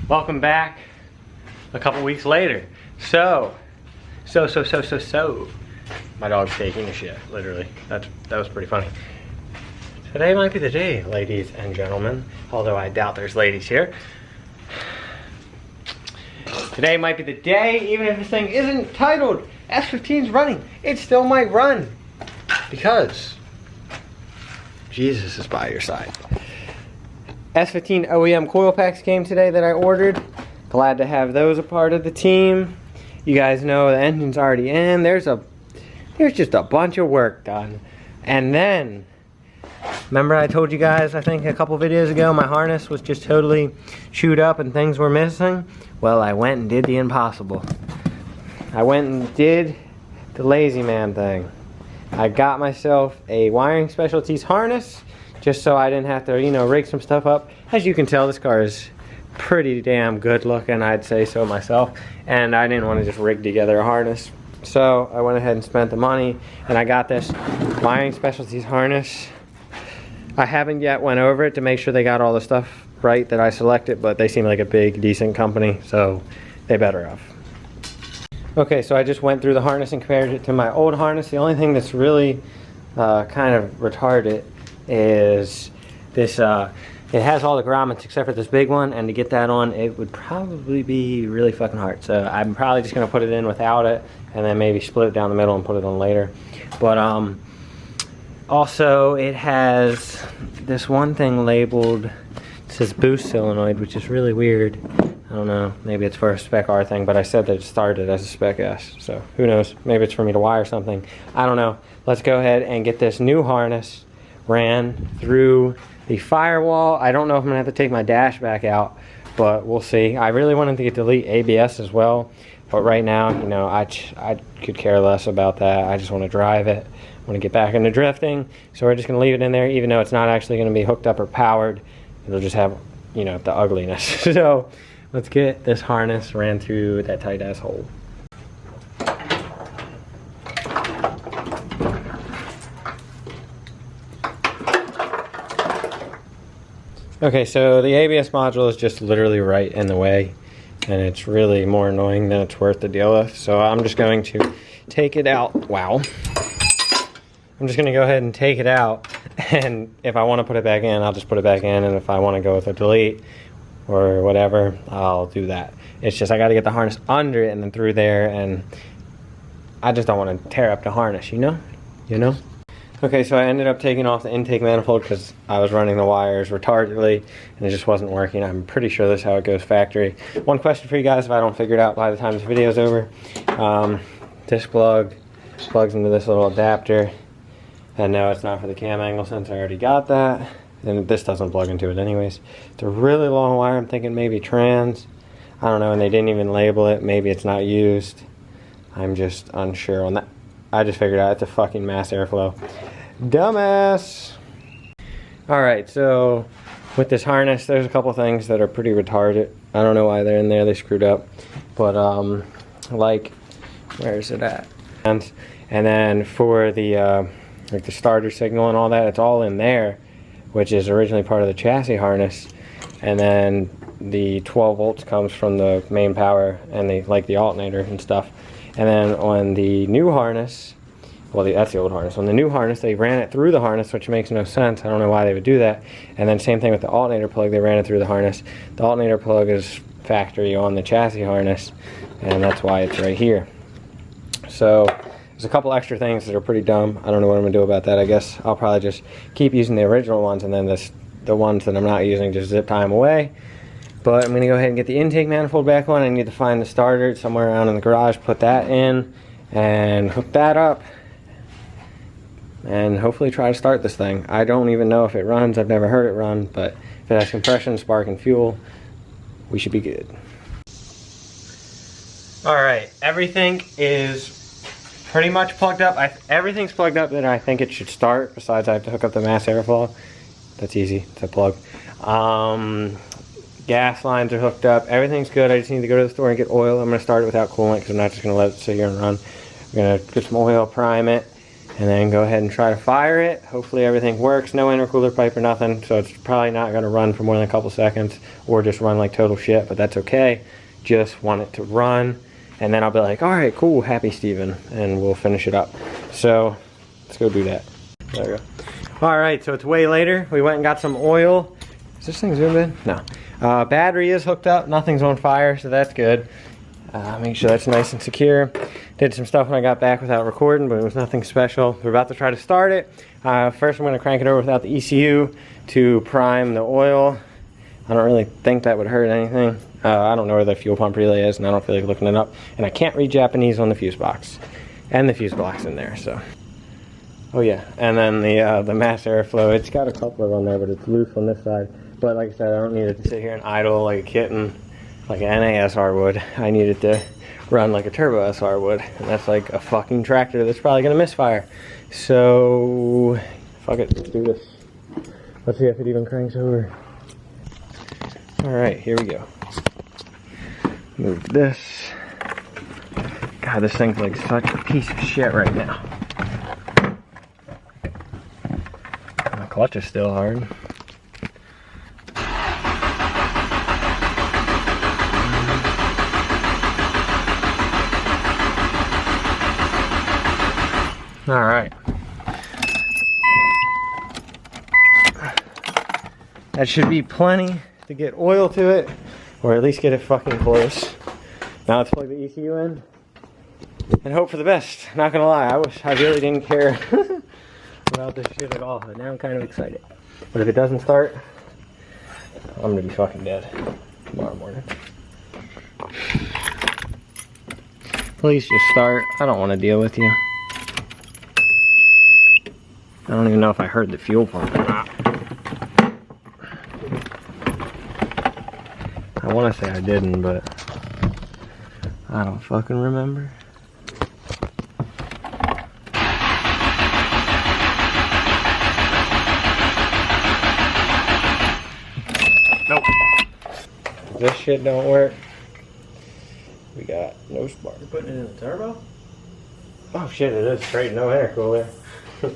Welcome back a couple weeks later. So my dog's taking a shit, literally. That was pretty funny. Today might be the day, ladies and gentlemen, although I doubt there's ladies here. Today might be the day, even if this thing isn't titled S15's running, it still might run. Because Jesus is by your side. S15 OEM coil packs came today that I ordered. Glad to have those a part of the team. You guys know the engine's already in. There's just a bunch of work done. And then, remember I told you guys, I think a couple videos ago, my harness was just totally chewed up and things were missing? Well, I went and did the impossible. I went and did the lazy man thing. I got myself a wiring specialties harness just so I didn't have to, you know, rig some stuff up. As you can tell, this car is pretty damn good looking, I'd say so myself. And I didn't want to just rig together a harness. So I went ahead and spent the money and I got this wiring specialties harness. I haven't yet went over it to make sure they got all the stuff right that I selected, but they seem like a big, decent company, so they better have. Okay, so I just went through the harness and compared it to my old harness. The only thing that's really kind of retarded is this, it has all the grommets except for this big one, and to get that on, it would probably be really fucking hard. So I'm probably just gonna put it in without it, and then maybe split it down the middle and put it on later. But also it has this one thing labeled, it says boost solenoid, which is really weird. I don't know, maybe it's for a Spec R thing, but I said that it started as a Spec S, so who knows, maybe it's for me to wire something. I don't know. Let's go ahead and get this new harness ran through the firewall. I don't know if I'm gonna have to take my dash back out, but we'll see. I really wanted to get delete ABS as well, but right now, you know, I could care less about that. I just want to drive it. I want to get back into drifting, so we're just gonna leave it in there, even though it's not actually gonna be hooked up or powered. It'll just have, you know, the ugliness. So let's get this harness ran through that tight ass hole. Okay, so the ABS module is just literally right in the way, and it's really more annoying than it's worth to deal with. So I'm just going to take it out. Wow. I'm just going to go ahead and take it out, and if I want to put it back in, I'll just put it back in, and if I want to go with a delete or whatever, I'll do that. It's just I got to get the harness under it and then through there, and I just don't want to tear up the harness, you know? Okay, so I ended up taking off the intake manifold because I was running the wires retardedly and it just wasn't working. I'm pretty sure this is how it goes factory. One question for you guys if I don't figure it out by the time this video is over. This plug plugs into this little adapter, and no, it's not for the cam angle since I already got that, and this doesn't plug into it anyways. It's a really long wire. I'm thinking maybe trans, I don't know, and they didn't even label it. Maybe it's not used. I'm just unsure on that. I just figured out it's a fucking mass airflow. Dumbass! Alright, so with this harness, there's a couple things that are pretty retarded. I don't know why they're in there, they screwed up. But, like, where is it at? And then for the, like the starter signal and all that, it's all in there, which is originally part of the chassis harness. And then the 12 volts comes from the main power and the alternator and stuff. And then on the new harness, well, that's the old harness. On the new harness, they ran it through the harness, which makes no sense. I don't know why they would do that. And then same thing with the alternator plug, they ran it through the harness. The alternator plug is factory on the chassis harness, and that's why it's right here. So there's a couple extra things that are pretty dumb. I don't know what I'm gonna do about that. I guess I'll probably just keep using the original ones, and then the ones that I'm not using, just zip tie them away. But I'm going to go ahead and get the intake manifold back on. I need to find the starter somewhere around in the garage, put that in, and hook that up, and hopefully try to start this thing. I don't even know if it runs. I've never heard it run, but if it has compression, spark, and fuel, we should be good. Alright, everything is pretty much plugged up. Everything's plugged up that I think it should start, besides I have to hook up the mass airflow. That's easy, it's a plug. Gas lines are hooked up, everything's good. I just need to go to the store and get oil. I'm going to start it without coolant because I'm not just going to let it sit here and run. I'm going to get some oil, prime it, and then go ahead and try to fire it. Hopefully everything works. No intercooler pipe or nothing, so it's probably not going to run for more than a couple seconds or just run like total shit, but that's okay. Just want it to run, and then I'll be like, all right, cool, happy Steven, and we'll finish it up. So let's go do that. There we go. All right, so it's way later. We went and got some oil. Is this thing zoomed in? No. Battery is hooked up. Nothing's on fire, so that's good. Make sure that's nice and secure. Did some stuff when I got back without recording, but it was nothing special. We're about to try to start it. First, I'm going to crank it over without the ECU to prime the oil. I don't really think that would hurt anything. I don't know where the fuel pump relay is, and I don't feel like looking it up. And I can't read Japanese on the fuse box. And the fuse block's in there, so. Oh yeah, and then the mass airflow, it's got a coupler on there, but it's loose on this side. But like I said, I don't need it to sit here and idle like a kitten, like an NASR would. I need it to run like a turbo SR would, and that's like a fucking tractor that's probably gonna misfire. So, fuck it, let's do this. Let's see if it even cranks over. All right, here we go. Move this. God, this thing's like such a piece of shit right now. My clutch is still hard. All right. That should be plenty to get oil to it, or at least get it fucking close. Now let's plug the ECU in and hope for the best. Not gonna lie, I really didn't care about this shit at all, but now I'm kind of excited. But if it doesn't start, I'm gonna be fucking dead tomorrow morning. Please just start. I don't want to deal with you. I don't even know if I heard the fuel pump or not. I want to say I didn't, but I don't fucking remember. Nope. If this shit don't work, we got no spark. You're putting it in the turbo? Oh shit, it is straight, no intercooler. Did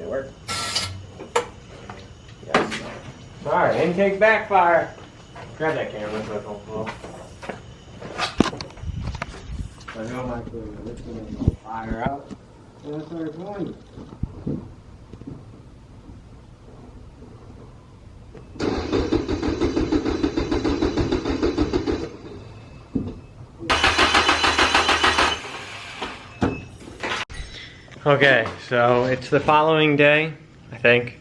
it work? Yes. Alright, intake backfire. Grab that camera so it don't fall. I know my clue, this thing will fire out. And that's where it's going. Okay, so it's the following day, I think.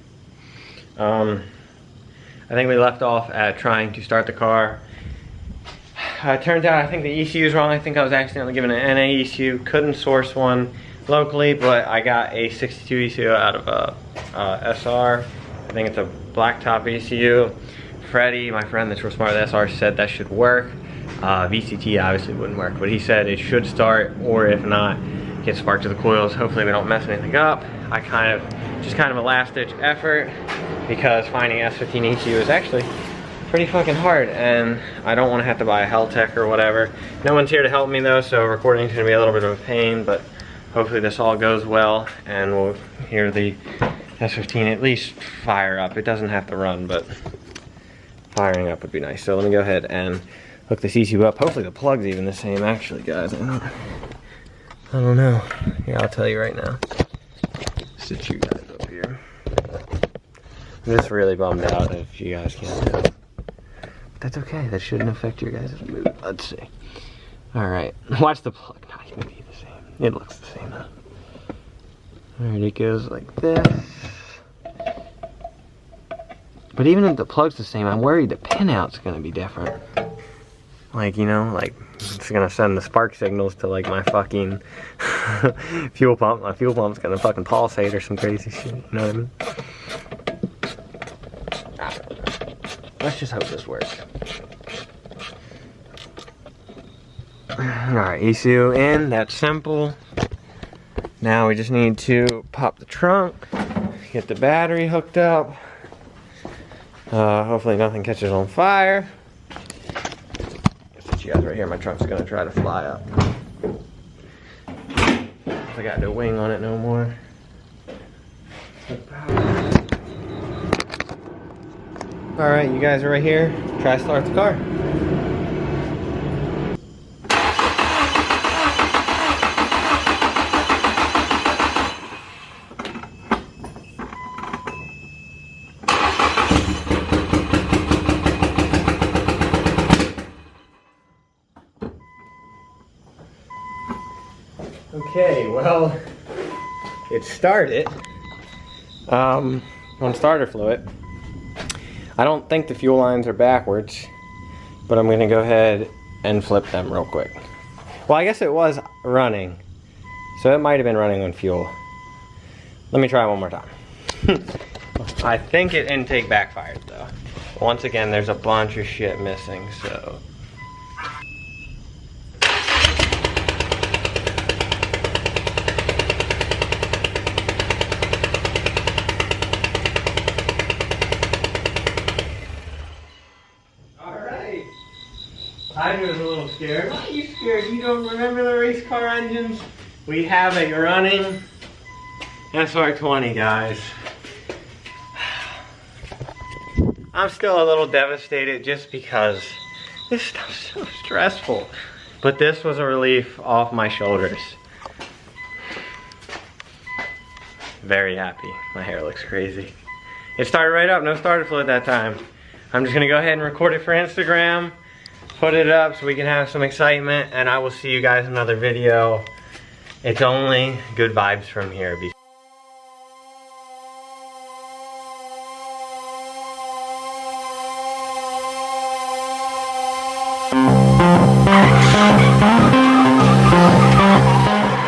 I think we left off at trying to start the car. It turns out I think the ECU is wrong. I think I was accidentally given an NA ECU. Couldn't source one locally, but I got a 62 ECU out of a SR. I think it's a blacktop ECU. Freddie, my friend that's real smart with SR, said that should work. VCT obviously wouldn't work, but he said it should start, or if not, get spark to the coils. Hopefully we don't mess anything up. I just kind of a last ditch effort, because finding S15 ECU is actually pretty fucking hard, and I don't want to have to buy a Heltec or whatever. No one's here to help me though, so recording is going to be a little bit of a pain, but hopefully this all goes well and we'll hear the S15 at least fire up. It doesn't have to run, but firing up would be nice. So let me go ahead and hook this ECU up. Hopefully the plug's even the same actually, guys. I don't know. Here, I'll tell you right now. Sit you guys up here. I'm just really bummed out if you guys can't tell. But that's okay. That shouldn't affect your guys' mood. Let's see. Alright. Watch the plug. Not even be the same. It looks the same though. Alright, it goes like this. But even if the plug's the same, I'm worried the pinout's gonna be different. Like, you know, like it's gonna send the spark signals to like my fucking fuel pump. My fuel pump's gonna fucking pulsate or some crazy shit. You know what I mean? Let's just hope this works. Alright, ECU in. That's simple. Now we just need to pop the trunk, get the battery hooked up. Hopefully nothing catches on fire. You guys right here, my trunk's gonna try to fly up. I got the wing on it no more. Alright, you guys are right here. Try to start the car. Okay, well, it started on starter fluid. I don't think the fuel lines are backwards, but I'm gonna go ahead and flip them real quick. Well, I guess it was running, so it might have been running on fuel. Let me try one more time. I think it intake backfired though. Once again, there's a bunch of shit missing, so. I was a little scared. Why are you scared? You don't remember the race car engines? We have a running SR20, guys. I'm still a little devastated just because this stuff's so stressful. But this was a relief off my shoulders. Very happy. My hair looks crazy. It started right up, no starter fluid that time. I'm just gonna go ahead and record it for Instagram. Put it up so we can have some excitement, and I will see you guys in another video. It's only good vibes from here.